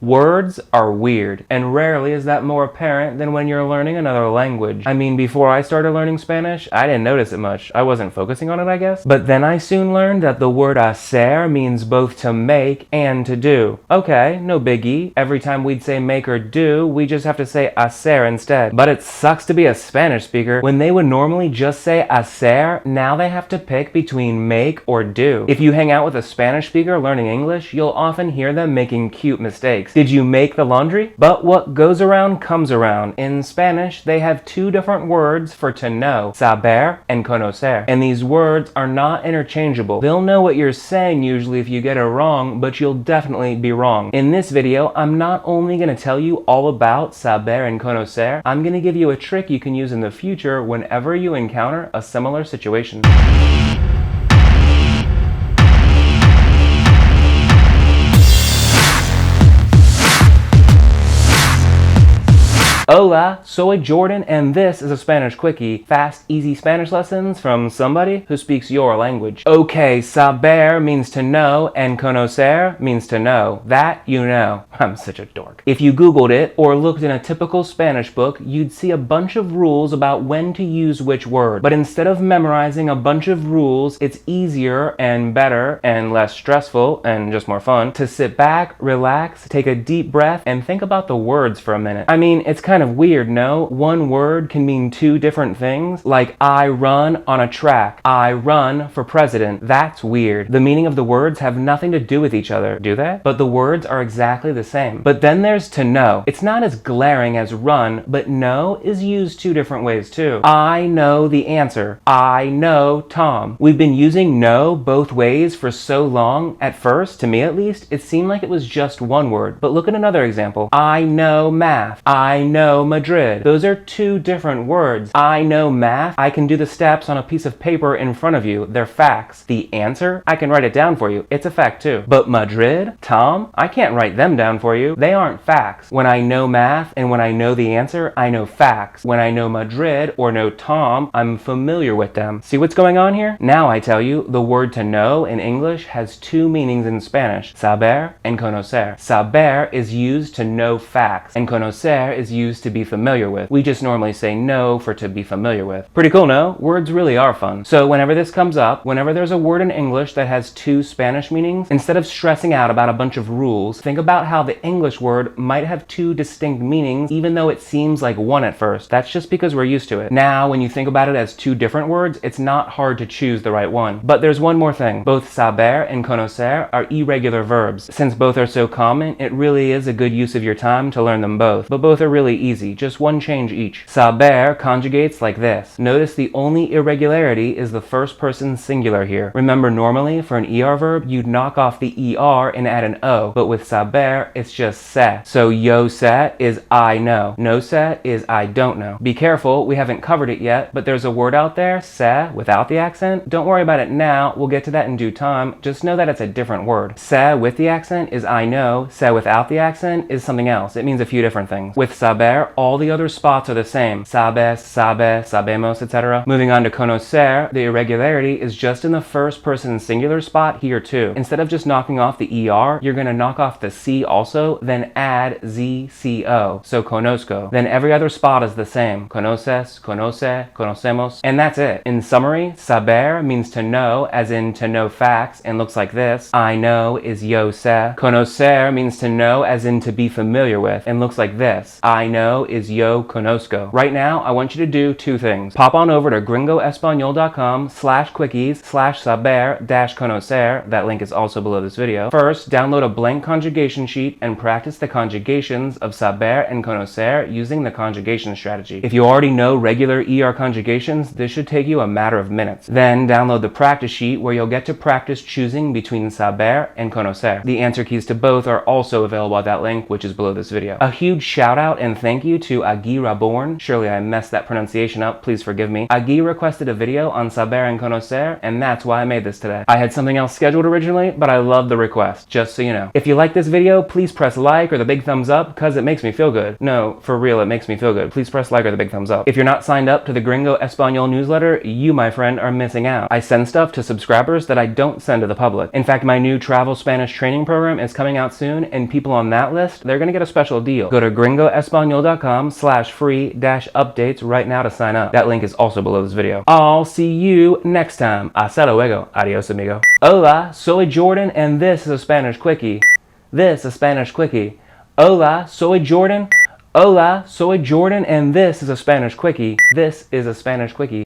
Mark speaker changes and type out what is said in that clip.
Speaker 1: Words are weird, and rarely is that more apparent than when you're learning another language. I mean, before I started learning Spanish, I didn't notice it much. I wasn't focusing on it, I guess. But then I soon learned that the word hacer means both to make and to do. Okay, no biggie. Every time we'd say make or do, we just have to say hacer instead. But it sucks to be a Spanish speaker. When they would normally just say hacer, now they have to pick between make or do. If you hang out with a Spanish speaker learning English, you'll often hear them making cute mistakes. Did you make the laundry? But what goes around comes around. In Spanish, they have two different words for to know, saber and conocer. And these words are not interchangeable. They'll know what you're saying usually if you get it wrong, but you'll definitely be wrong. In this video, I'm not only going to tell you all about saber and conocer, I'm going to give you a trick you can use in the future whenever you encounter a similar situation. Hola, soy Jordan, and this is a Spanish Quickie. Fast, easy Spanish lessons from somebody who speaks your language. Okay, saber means to know, and conocer means to know. That you know. I'm such a dork. If you Googled it or looked in a typical Spanish book, you'd see a bunch of rules about when to use which word. But instead of memorizing a bunch of rules, it's easier and better and less stressful and just more fun to sit back, relax, take a deep breath, and think about the words for a minute. I mean, it's kind of weird, no? One word can mean two different things, like I run on a track, I run for president. That's weird. The meaning of the words have nothing to do with each other, do they? But the words are exactly the same. But then there's to know. It's not as glaring as run, but know is used two different ways too. I know the answer. I know Tom. We've been using know both ways for so long, at first, to me at least, it seemed like it was just one word. But look at another example. I know math. I know Madrid. Those are two different words. I know math. I can do the steps on a piece of paper in front of you. They're facts. The answer, I can write it down for you. It's a fact too. But Madrid, Tom, I can't write them down for you. They aren't facts. When I know math and when I know the answer, I know facts. When I know Madrid or know Tom, I'm familiar with them. See what's going on here? Now I tell you, the word to know in English has two meanings in Spanish, saber and conocer. Saber is used to know facts, and conocer is used to be familiar with. We just normally say know for to be familiar with. Pretty cool, no? Words really are fun. So whenever this comes up, whenever there's a word in English that has two Spanish meanings, instead of stressing out about a bunch of rules, think about how the English word might have two distinct meanings even though it seems like one at first. That's just because we're used to it. Now, when you think about it as two different words, it's not hard to choose the right one. But there's one more thing. Both saber and conocer are irregular verbs. Since both are so common, it really is a good use of your time to learn them both. But both are really easy, just one change each. Saber conjugates like this. Notice the only irregularity is the first person singular here. Remember, normally for an ER verb, you'd knock off the ER and add an O, but with saber, it's just se. So yo sé is I know. No sé is I don't know. Be careful, we haven't covered it yet, but there's a word out there, se, without the accent. Don't worry about it now, we'll get to that in due time. Just know that it's a different word. Se with the accent is I know. Se without the accent is something else. It means a few different things. With saber, all the other spots are the same. Sabes, sabe, sabemos, etc. Moving on to conocer, the irregularity is just in the first person singular spot here too. Instead of just knocking off the ER, you're going to knock off the C also, then add ZCO. So conozco. Then every other spot is the same. Conoces, conoce, conocemos, and that's it. In summary, saber means to know, as in to know facts, and looks like this. I know is yo sé. Conocer means to know, as in to be familiar with, and looks like this. I know is yo conozco. Right now, I want you to do two things. Pop on over to gringoespanol.com/quickies/saber-conocer. That link is also below this video. First, download a blank conjugation sheet and practice the conjugations of saber and conocer using the conjugation strategy. If you already know regular ER conjugations, this should take you a matter of minutes. Then download the practice sheet where you'll get to practice choosing between saber and conocer. The answer keys to both are also available at that link, which is below this video. A huge shout out and thank thank you to Aguirre Born. Surely I messed that pronunciation up, please forgive me. Aguirre requested a video on Saber and Conocer, and that's why I made this today. I had something else scheduled originally, but I love the request, just so you know. If you like this video, please press like or the big thumbs up, cause it makes me feel good. No, for real, it makes me feel good. Please press like or the big thumbs up. If you're not signed up to the Gringo Espanol newsletter, you, my friend, are missing out. I send stuff to subscribers that I don't send to the public. In fact, my new travel Spanish training program is coming out soon, and people on that list, they're gonna get a special deal. Go to gringoespanol.com/free-updates right now to sign up. That link is also below this video. I'll see you next time. Hasta luego. Adios, amigo. Hola, soy Jordan, and this is a Spanish Quickie. This is Spanish Quickie. Hola, soy Jordan. Hola, soy Jordan, and this is a Spanish Quickie. This is a Spanish Quickie.